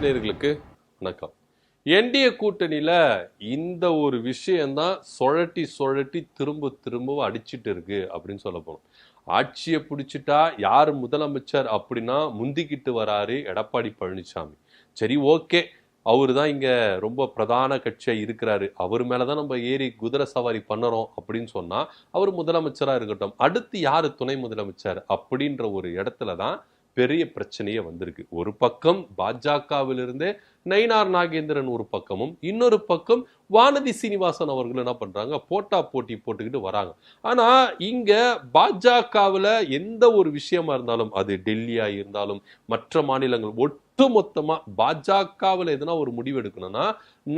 நேயர்களுக்கு வணக்கம். என்டிஏ கூட்டணியில இந்த ஒரு விஷயம்தான் சுழட்டி சுழட்டி திரும்ப திரும்ப அடிச்சிட்டு இருக்கு அப்படின்னு சொல்ல போனோம். ஆட்சியை பிடிச்சிட்டா யார் முதலமைச்சர் அப்படின்னா முந்திக்கிட்டு வராரு எடப்பாடி பழனிசாமி. சரி, ஓகே, அவரு தான் இங்க ரொம்ப பிரதான கட்சியா இருக்கிறாரு, அவர் மேலதான் நம்ம ஏறி குதிரை சவாரி பண்ணறோம் அப்படின்னு சொன்னா அவர் முதலமைச்சரா இருக்கட்டும். அடுத்து யாரு துணை முதலமைச்சர் அப்படின்ற ஒரு இடத்துலதான் பெரிய பிரச்சனையே வந்திருக்கு. ஒரு பக்கம் பாஜகவிலிருந்தே நயினார் நாகேந்திரன் ஒரு பக்கமும், இன்னொரு பக்கம் வானதி சீனிவாசன் அவர்கள் என்ன பண்றாங்க, போட்டா போட்டி போட்டுக்கிட்டு வராங்க. ஆனா இங்க பாஜகவுல எந்த ஒரு விஷயமா இருந்தாலும், அது டெல்லியா இருந்தாலும் மற்ற மாநிலங்கள், ஒட்டு மொத்தமா பாஜகவுல எதனா ஒரு முடிவு எடுக்கணும்னா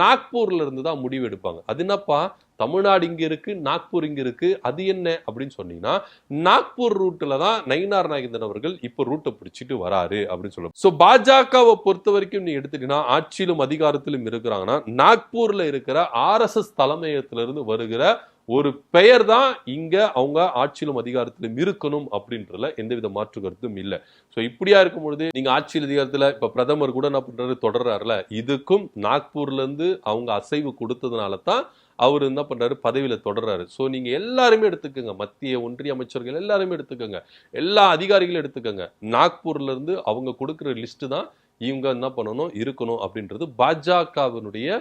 நாக்பூர்ல இருந்து தான் முடிவு எடுப்பாங்க. அது என்னப்பா, தமிழ்நாடு இங்க இருக்கு, நாக்பூர் இங்க இருக்கு, அது என்ன அப்படின்னு சொன்னீங்கன்னா நாக்பூர் ரூட்ல தான் நயினார் நாகேந்திரன் அவர்கள் இப்ப ரூட்டை பிடிச்சிட்டு வராரு அப்படின்னு சொல்லுவோம். சோ பாஜகவை பொறுத்த வரைக்கும் நீ எடுத்துட்டீங்கன்னா ஆட்சியிலும் அதிகாரத்திலும் இருக்கிறாங்கன்னா நாக்பூர்ல இருக்கிற RSS தலைமையகத்திலிருந்து வருகிற ஒரு பெயர் தான் இங்க அவங்க ஆட்சியிலும் அதிகாரத்திலும் இருக்கணும் அப்படின்றதுல எந்தவித மாற்று கருத்தும் இல்லை. சோ இப்படியா இருக்கும் பொழுது நீங்க ஆட்சியில் அதிகாரத்துல இப்ப பிரதமர் கூட என்ன பண்றாரு, தொடர்றாருல, இதுக்கும் நாக்பூர்ல இருந்து அவங்க அசைவு கொடுத்ததுனால தான் அவர் என்ன பண்றாரு, பதவியில தொடர்றாரு. சோ நீங்க எல்லாருமே எடுத்துக்கோங்க, மத்திய ஒன்றிய அமைச்சர்கள் எல்லாருமே எடுத்துக்கோங்க, எல்லா அதிகாரிகளும் எடுத்துக்கோங்க, நாக்பூர்ல இருந்து அவங்க கொடுக்கிற லிஸ்ட் தான் இவங்க என்ன பண்ணணும், இருக்கணும் அப்படின்றது பாஜகவினுடைய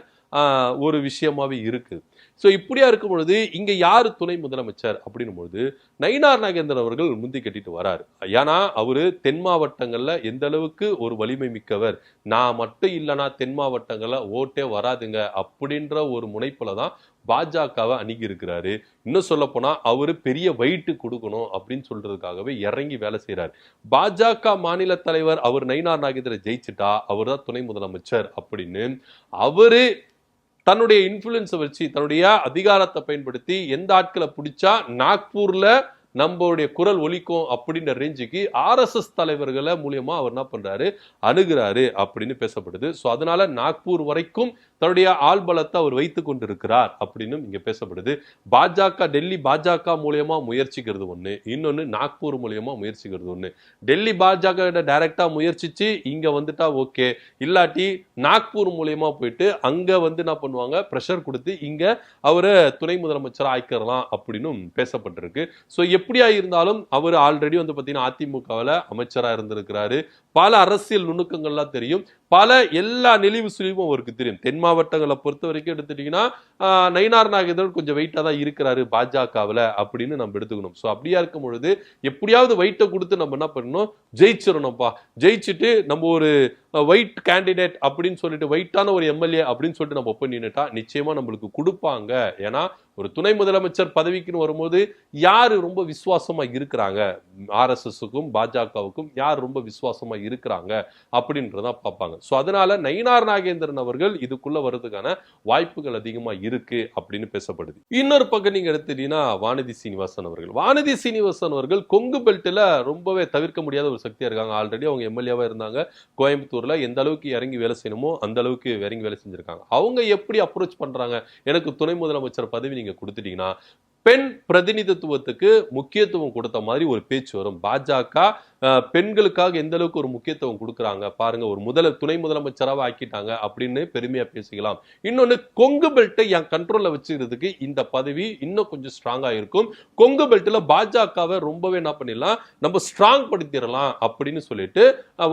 ஒரு விஷயமாவே இருக்கு. சோ இப்படியா இருக்கும் பொழுது இங்க யாரு துணை முதலமைச்சர் அப்படின்னும் பொழுது நயினார் நாகேந்திரன் அவர்கள் முந்தி கட்டிட்டு வராரு. ஏன்னா அவரு தென் மாவட்டங்கள்ல எந்த அளவுக்கு ஒரு வலிமை மிக்கவர், நான் மட்டும் இல்லைன்னா தென் மாவட்டங்கள்ல ஓட்டே வராதுங்க அப்படின்ற ஒரு முனைப்புல தான் பாஜகவை அணுகி இருக்கிறாரு. இன்னும் சொல்ல போனா அவரு பெரிய வெயிட் கொடுக்கணும் அப்படின்னு சொல்றதுக்காகவே இறங்கி வேலை செய்யறாரு. பாஜக மாநில தலைவர் அவர் நயினார் நாகேந்திரன் ஜெயிச்சுட்டா அவர் தான் துணை முதலமைச்சர் அப்படின்னு அவரு தன்னுடைய இன்ஃபுளுன்ஸை வச்சு, தன்னுடைய அதிகாரத்தை பயன்படுத்தி எந்த ஆட்களை பிடிச்சா நாக்பூர்ல நம்மளுடைய குரல் ஒலிக்கும் அப்படின்ற ரேஞ்சுக்கு RSS தலைவர்களை மூலியமா அவர் என்ன பண்றாரு, அணுகிறாரு அப்படின்னு பேசப்படுது. சோ அதனால நாக்பூர் வரைக்கும் தன்னுடைய ஆள்பலத்தை அவர் வைத்துக் கொண்டிருக்கிறார் அப்படின்னு இங்க பேசப்படுது. பாஜக டெல்லி பாஜக மூலியமா முயற்சிக்கிறது ஒண்ணு, இன்னொன்னு நாக்பூர் மூலியமா முயற்சிக்கிறது ஒண்ணு. டெல்லி பாஜக டைரக்டா முயற்சிச்சு இங்க வந்துட்டா ஓகே, இல்லாட்டி நாக்பூர் மூலியமா போயிட்டு அங்க வந்து என்ன பண்ணுவாங்க, பிரஷர் கொடுத்து இங்க அவரை துணை முதலமைச்சர் ஆய்க்கலாம் அப்படின்னு பேசப்பட்டிருக்கு. சோ எப்படியா இருந்தாலும் அவர் ஆல்ரெடி வந்து பாத்தீங்கன்னா அதிமுகவில் அமைச்சரா இருந்திருக்கிறாரு, பல அரசியல் நுணுக்கங்கள்லாம் தெரியும், பல எல்லா நெளிவு சுழிவும் அவருக்கு தெரியும். தென் மாவட்டங்களை பொறுத்த வரைக்கும் எடுத்துட்டீங்கன்னா நயினார் நாகேந்திரன் கொஞ்சம் வெயிட்டா தான் இருக்கிறாரு பாஜகவில் அப்படின்னு நம்ம எடுத்துக்கணும். சோ அப்படியா இருக்கும் பொழுது எப்படியாவது வெயிட்டை கொடுத்து நம்ம என்ன பண்ணணும், ஜெயிச்சிடணும்ப்பா. ஜெயிச்சுட்டு நம்ம ஒரு வெயிட் கேண்டிடேட் அப்படின்னு சொல்லிட்டு, வெயிட்டான ஒரு எம்எல்ஏ அப்படின்னு சொல்லிட்டு நம்ம போய் நின்னுட்டா நிச்சயமா நம்மளுக்கு கொடுப்பாங்க. ஏன்னா ஒரு துணை முதலமைச்சர் பதவிக்குன்னு வரும்போது யாரு ரொம்ப விசுவாசமா இருக்கிறாங்க, RSSக்கும் பாஜகவுக்கும் யார் ரொம்ப விசுவாசமா இருக்கிறாங்க அப்படின்றத பார்ப்பாங்க. சோ அதனால நயினார் நாகேந்திரன் அவர்கள் இதுக்குள்ள வர்றதுக்கான வாய்ப்புகள் அதிகமா இருக்கு அப்படின்னு பேசப்படுது. இன்னொரு பக்கம் நீங்க எடுத்துட்டீங்கன்னா வானதி சீனிவாசன் அவர்கள் கொங்கு பெல்ட்ல ரொம்பவே தவிர்க்க முடியாத ஒரு சக்தியா இருக்காங்க. ஆல்ரெடி அவங்க எம்எல்ஏவா இருந்தாங்க. கோயம்புத்தூர்ல எந்த அளவுக்கு இறங்கி வேலை செய்யணுமோ அந்த அளவுக்கு இறங்கி வேலை செஞ்சிருக்காங்க. அவங்க எப்படி அப்ரோச் பண்றாங்க, எனக்கு துணை முதலமைச்சர் பதவி நீங்க கொடுத்துட்டீங்கன்னா பெண் பிரதிநிதித்துவத்துக்கு முக்கியத்துவம் கொடுத்த மாதிரி ஒரு பேச்சு வரும். பாஜக பெண்களுக்காக எந்த அளவுக்கு ஒரு முக்கியத்துவம் கொடுக்குறாங்க பாருங்க, ஒரு துணை முதலமைச்சராக ஆக்கிட்டாங்க அப்படின்னு பெருமையா பேசிக்கலாம். இன்னொன்னு, கொங்கு பெல்ட்டை என் கண்ட்ரோல்ல வச்சுக்கிறதுக்கு இந்த பதவி இன்னும் கொஞ்சம் ஸ்ட்ராங்கா இருக்கும், கொங்கு பெல்ட்ல பாஜகவை ரொம்பவே என்ன பண்ணிடலாம், நம்ம ஸ்ட்ராங் படுத்திடலாம் அப்படின்னு சொல்லிட்டு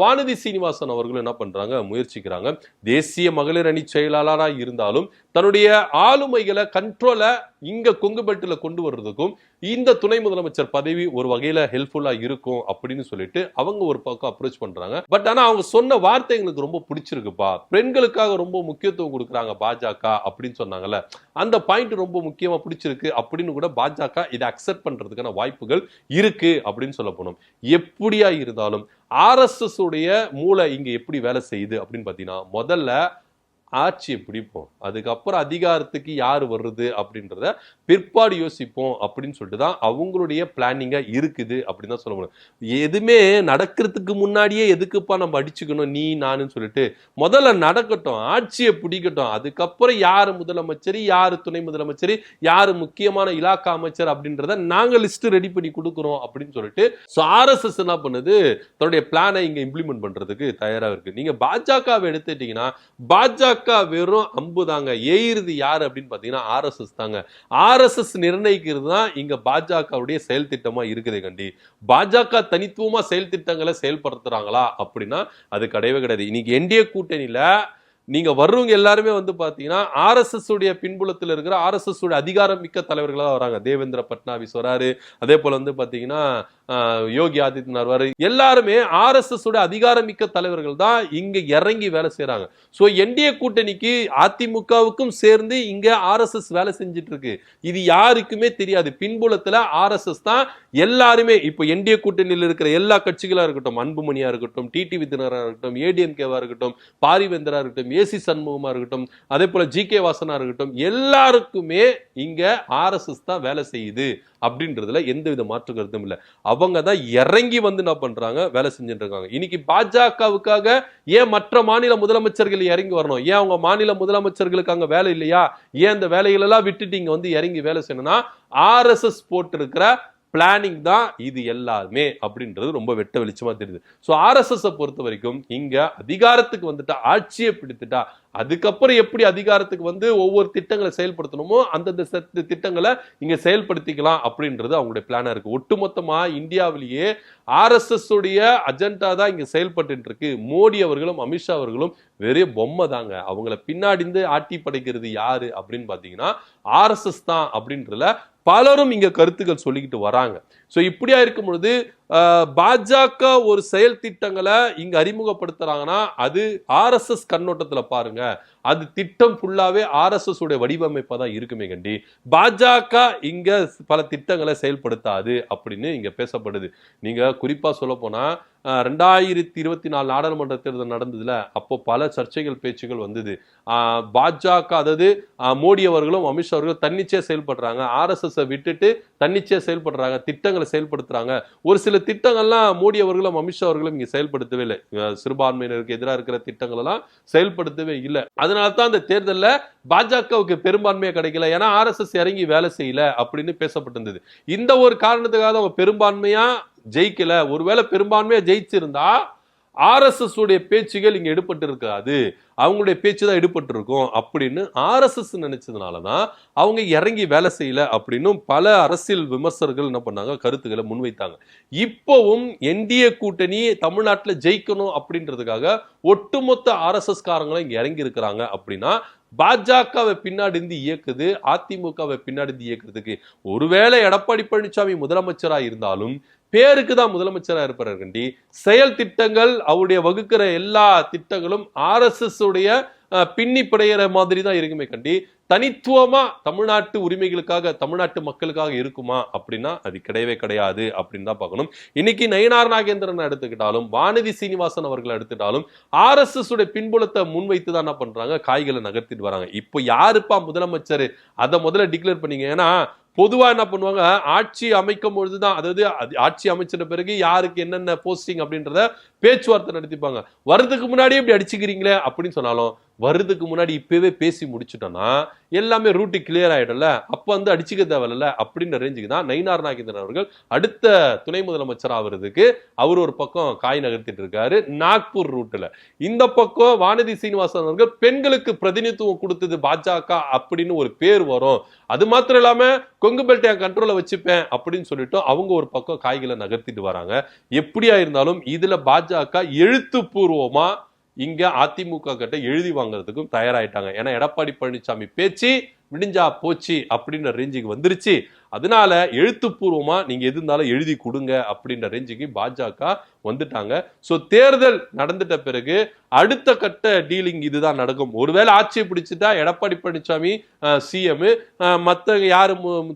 வானதி சீனிவாசன் அவர்கள் என்ன பண்றாங்க, முயற்சிக்கிறாங்க. தேசிய மகளிர் அணி செயலாளராக இருந்தாலும் தன்னுடைய ஆளுமைகளை கண்ட்ரோல இங்க கொங்கு பெல்ட்ல கொண்டு வர்றதுக்கும் இந்த துணை முதலமைச்சர் பதவி ஒரு வகையில ஹெல்ப்ஃபுல்லா இருக்கும் அப்படின்னு சொல்லிட்டு அவங்க ஒரு பக்கம் அப்ரோச் பண்றாங்க. பட் ஆனா அவங்க சொன்ன வார்த்தை எங்களுக்கு ரொம்ப பிடிச்சிருக்குப்பா, பெண்களுக்காக ரொம்ப முக்கியத்துவம் கொடுக்குறாங்க பாஜக அப்படின்னு சொன்னாங்கல்ல, அந்த பாயிண்ட் ரொம்ப முக்கியமா பிடிச்சிருக்கு அப்படின்னு கூட பாஜக இதை அக்செப்ட் பண்றதுக்கான வாய்ப்புகள் இருக்கு அப்படின்னு சொல்ல போனோம். எப்படியா இருந்தாலும் RSS உடைய மூளை இங்க எப்படி வேலை செய்யுது அப்படின்னு பாத்தீங்கன்னா, முதல்ல ஆட்சியை பிடிப்போம், அதுக்கப்புறம் அதிகாரத்துக்கு யார் வருது அப்படின்றத பிற்பாடு யோசிப்போம் அப்படின்னு சொல்லிட்டு தான் அவங்களுடைய பிளானிங்கா இருக்குது அப்படின்னு தான் சொல்ல முடியும். எதுவுமே நடக்கிறதுக்கு முன்னாடியே எதுக்குப்பா நம்ம அடிச்சுக்கணும் நீ நானுன்னு சொல்லிட்டு முதல்ல நடக்கட்டும், ஆட்சியை பிடிக்கட்டும், அதுக்கப்புறம் யாரு முதலமைச்சர், யாரு துணை முதலமைச்சர், யாரு முக்கியமான இலாக்கா அமைச்சர் அப்படின்றத நாங்க லிஸ்ட் ரெடி பண்ணி கொடுக்குறோம் அப்படின்னு சொல்லிட்டு ஆர்எஸ்எஸ் என்ன பண்ணுது, தன்னுடைய பிளானை இங்க இம்ப்ளிமெண்ட் பண்றதுக்கு தயாரா இருக்கு. நீங்க பாஜகவை எடுத்துட்டீங்கன்னா பாஜக வெறும் அம்பு தாங்க, எயிறுது யாரு அப்படின்னு பாத்தீங்கன்னா ஆர்எஸ்எஸ் தாங்க. ஆர்எஸ்எஸ் நிர்ணயிக்கிறது தான் இங்க பாஜகவுடைய செயல் திட்டமா இருக்குது கண்டி. பாஜக தனித்துவமா செயல் திட்டங்களை செயல்படுத்துறாங்களா அப்படின்னா அது கிடையவே கிடையாது. இன்னைக்கு என்டிஏ கூட்டணியில நீங்க வர்றவங்க எல்லாருமே வந்து பாத்தீங்கன்னா ஆர்எஸ்எஸ் உடைய பின்புலத்தில் இருக்கிற ஆர்எஸ்எஸ் உடைய அதிகாரம் மிக்க தலைவர்களா வராங்க. தேவேந்திர பட்னாவிஸ் வராரு, அதே போல வந்து பாத்தீங்கன்னா யோகி ஆதித்யநாத் வராரு. எல்லாருமே ஆர்எஸ்எஸ் உடைய அதிகாரம் மிக்க தலைவர்கள் தான் இங்க இறங்கி வேலை செய்யறாங்க. சோ என்டிஏ கூட்டணிக்கு அதிமுகவுக்கும் சேர்ந்து இங்க ஆர்எஸ்எஸ் வேலை செஞ்சுட்டு இருக்கு. இது யாருக்குமே தெரியாது. பின்புலத்துல ஆர்எஸ்எஸ் தான் எல்லாருமே இப்போ என்டிஏ கூட்டணியில் இருக்கிற எல்லா கட்சிகளா இருக்கட்டும், அன்புமணியா இருக்கட்டும், டிடிவி தினகரா இருக்கட்டும், ஏடிஎம்கேவா இருக்கட்டும், பாரிவேந்தரா இருக்கட்டும், ஏசி சண்முகமா இருக்கட்டும், அதே போல ஜி.கே. வாசனா இருக்கட்டும், எல்லாருக்குமே இங்க ஆர்எஸ்எஸ் தான் வேலை செய்யுது அப்படின்றதுல எந்தவித மாற்று கருத்தும் இல்லை. அவங்க தான் இறங்கி வந்து என்ன பண்றாங்க, வேலை செஞ்சுட்டு இருக்காங்க. இன்னைக்கு பாஜகவுக்காக ஏன் மற்ற மாநில முதலமைச்சர்கள் இறங்கி வரணும்? ஏன் அவங்க மாநில முதலமைச்சர்களுக்கு அங்க வேலை இல்லையா? ஏன் அந்த வேலைகள் எல்லாம் விட்டுட்டு இங்க வந்து இறங்கி வேலை செய்யணும்னா ஆர்எஸ்எஸ் போட்டு இருக்கிற பிளானிங் தான் இது எல்லாமே அப்படின்றது ரொம்ப வெட்ட வெளிச்சமா தெரியுது. ஸோ ஆர்எஸ்எஸ் பொறுத்த வரைக்கும் இங்க அதிகாரத்துக்கு வந்துட்டா, ஆட்சியை பிடித்துட்டா, அதுக்கப்புறம் எப்படி அதிகாரத்துக்கு வந்து ஒவ்வொரு திட்டங்களை செயல்படுத்தணுமோ அந்தந்த திட்டங்களை இங்க செயல்படுத்திக்கலாம் அப்படின்றது அவங்களுடைய பிளானா இருக்கு. ஒட்டுமொத்தமா இந்தியாவிலேயே ஆர்எஸ்எஸ் உடைய அஜெண்டா தான் இங்க செயல்பட்டு இருக்கு. மோடி அவர்களும் அமித்ஷா அவர்களும் வெறும் பொம்மை தாங்க. அவங்கள பின்னாடி இருந்து ஆட்டி படைக்கிறது யாரு அப்படின்னு பாத்தீங்கன்னா ஆர்எஸ்எஸ் தான் அப்படின்றதுல பலரும் இங்க கருத்துக்கள் சொல்லிக்கிட்டு வராங்க. சோ இப்படியா இருக்கும் பொழுது பாஜக ஒரு செயல் திட்டங்களை இங்க அறிமுகப்படுத்துறாங்கன்னா அது ஆர்எஸ்எஸ் கண்ணோட்டத்துல பாருங்க, அது திட்டம் ஃபுல்லாவே ஆர்எஸ்எஸ் உடைய வடிவமைப்பா தான் இருக்குமே கண்டி. பாஜக இங்க பல திட்டங்களை செயல்படுத்தாது அப்படின்னு இங்க பேசப்படுது. நீங்க குறிப்பா சொல்ல போனா 2024 நாடாளுமன்ற தேர்தல் நடந்ததுல அப்போ பல சர்ச்சைகள் பேச்சுகள் வந்தது. பாஜக அதாவது மோடி அவர்களும் அமித்ஷா அவர்களும் தன்னிச்சையா செயல்படுறாங்க, ஆர்எஸ்எஸ் விட்டுட்டு தன்னிச்சையா செயல்படுறாங்க, திட்டங்களை செயல்படுத்துறாங்க. ஒரு சில திட்டங்கள்லாம் மோடி அவர்களும் அமித்ஷா அவர்களும் இங்க செயல்படுத்தவே இல்லை. சிறுபான்மையினருக்கு எதிராக இருக்கிற திட்டங்கள் எல்லாம் செயல்படுத்தவே இல்லை. அதனால்தான் அந்த தேர்தல்ல பாஜகவுக்கு பெரும்பான்மையா கிடைக்கல, ஏன்னா ஆர்எஸ்எஸ் இறங்கி வேலை செய்யல அப்படின்னு பேசப்பட்டிருந்தது. இந்த ஒரு காரணத்துக்காக அவங்க பெரும்பான்மையா ஜெயிக்கல. ஒருவேளை பெரும்பான்மையா ஜெயிச்சிருந்தா ஆர்எஸ்எஸ் உடைய பேச்சுகள் இங்க எடுபட்டு இருக்காது, அவங்களுடைய பேச்சு தான் எடுபட்டு இருக்கும் அப்படின்னு ஆர்எஸ்எஸ் நினைச்சதுனாலதான் அவங்க இறங்கி வேலை செய்யல அப்படின்னு பல அரசியல் விமர்சகர்கள் என்ன பண்ணாங்க, கருத்துக்களை முன்வைத்தாங்க. இப்பவும் என்டிஏ கூட்டணி தமிழ்நாட்டில் ஜெயிக்கணும் அப்படின்றதுக்காக ஒட்டுமொத்த ஆர்எஸ்எஸ் காரங்களும் இங்க இறங்கி இருக்கிறாங்க. அப்படின்னா பாஜகவை பின்னாடி இருந்து இயக்குது, அதிமுகவை பின்னாடி இருந்து இயக்குறதுக்கு. ஒருவேளை எடப்பாடி பழனிசாமி முதலமைச்சரா இருந்தாலும் பேருக்கு தான் முதலமைச்சரா இருப்பார் கண்டி. செயல் திட்டங்கள் அவருடைய வகுக்கிற எல்லா திட்டங்களும் ஆர்எஸ்எஸ் உடைய பின்னி பிடையிற மாதிரி தான் இருக்குமே கண்டி. தனித்துவமா தமிழ்நாட்டு உரிமைகளுக்காக தமிழ்நாட்டு மக்களுக்காக இருக்குமா அப்படின்னா அது கிடையவே கிடையாது அப்படின்னு தான் பார்க்கணும். இன்னைக்கு நயினார் நாகேந்திரன் எடுத்துக்கிட்டாலும் வானதி சீனிவாசன் அவர்களை எடுத்துட்டாலும் ஆர்எஸ்எஸ் உடைய பின்புலத்தை முன்வைத்து தான் என்ன பண்றாங்க, காய்களை நகர்த்திட்டு வராங்க. இப்போ யாருப்பா முதலமைச்சர் அதை முதல்ல டிக்ளேர் பண்ணீங்க. ஏன்னா பொதுவா என்ன பண்ணுவாங்க, ஆட்சி அமைக்கும் பொழுதுதான், அதாவது ஆட்சி அமைச்சிட்ட பிறகு யாருக்கு என்னென்ன போஸ்டிங் அப்படின்றத பேச்சுவார்த்தை நடத்திப்பாங்க. வர்றதுக்கு முன்னாடியே இப்படி அடிச்சுக்கிறீங்களே அப்படின்னு சொன்னாலும் வருதுக்கு முன்னாடி இப்பவே பேசி முடிச்சுட்டோம்னா எல்லாமே ரூட்டு கிளியர் ஆயிடும்ல, அப்ப வந்து அடிச்சுக்க தேவையில்ல அப்படின்ற ரேஞ்சுக்கு தான் நயினார் நாகேந்திரன் அவர்கள் அடுத்த துணை முதலமைச்சர் ஆகிறதுக்கு அவர் ஒரு பக்கம் காய் நகர்த்திட்டு இருக்காரு நாக்பூர் ரூட்ல. இந்த பக்கம் வானதி சீனிவாசன் அவர்கள் பெண்களுக்கு பிரதிநிதித்துவம் கொடுத்தது பாஜக அப்படின்னு ஒரு பேர் வரும், அது மாத்திரம் இல்லாம கொங்கு பெல்ட் என் கண்ட்ரோல வச்சுப்பேன் அப்படின்னு சொல்லிட்டு அவங்க ஒரு பக்கம் காய்களை நகர்த்திட்டு வராங்க. எப்படியா இருந்தாலும் இதுல பாஜக எழுத்துப்பூர்வமா இங்க அதிமுக கிட்ட எழுதி வாங்குறதுக்கும் தயாராயிட்டாங்க. ஏன்னா எடப்பாடி பழனிசாமி பேச்சு விடிஞ்சா போச்சு அப்படின்ற ரேஞ்சுக்கு வந்துருச்சு. அதனால எழுத்துப்பூர்வமா நீங்க எது இருந்தாலும் எழுதி கொடுங்க அப்படின்ற ரேஞ்சுக்கு பாஜக வந்துட்டாங்க. சோ தேர்தல் நடந்துட்ட பிறகு அடுத்த கட்ட டீலிங் இதுதான் நடக்கும். ஒருவேளை ஆட்சியை பிடிச்சிட்டா எடப்பாடி பழனிசாமி சிஎம், மத்த யாரு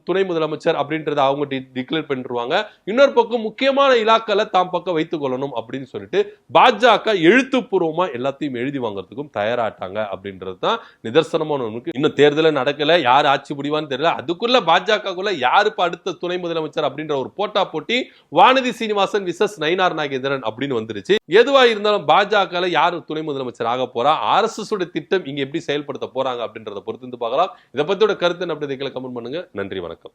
துணை முதலமைச்சர் அப்படின்றத அவங்க டிக்ளேர் பண்ணிடுவாங்க. இன்னொரு பக்கம் முக்கியமான இலாக்களை தாம் பக்கம் வைத்துக் கொள்ளணும் அப்படின்னு சொல்லிட்டு பாஜக எழுத்துப்பூர்வமா எல்லாத்தையும் எழுதி வாங்கறதுக்கும் தயாராட்டாங்க அப்படின்றது தான் நிதர்சனமான ஒன்று. இன்னும் தேர்தல நடக்கல, யார் ஆட்சி முடிவான்னு தெரியல. அதுக்குள்ள பாஜகக்குள்ள யாரு அடுத்த துணை முதலமைச்சர் அப்படின்ற ஒரு போட்டா போட்டி வானதி சீனிவாசன் விசஸ் நயினார் நாகேந்திரன் அப்படின்னு வந்துருச்சு. எதுவா இருந்தாலும் பாஜக யாரு துணை முதலமைச்சர் ஆக போறா, RSS உடைய திட்டம் இங்க எப்படி செயல்படுத்த போறாங்க அப்படின்றத பொறுத்து பார்க்கலாம். இதை பத்தியோட கருத்து அப்படி கமெண்ட் பண்ணுங்க. நன்றி, வணக்கம்.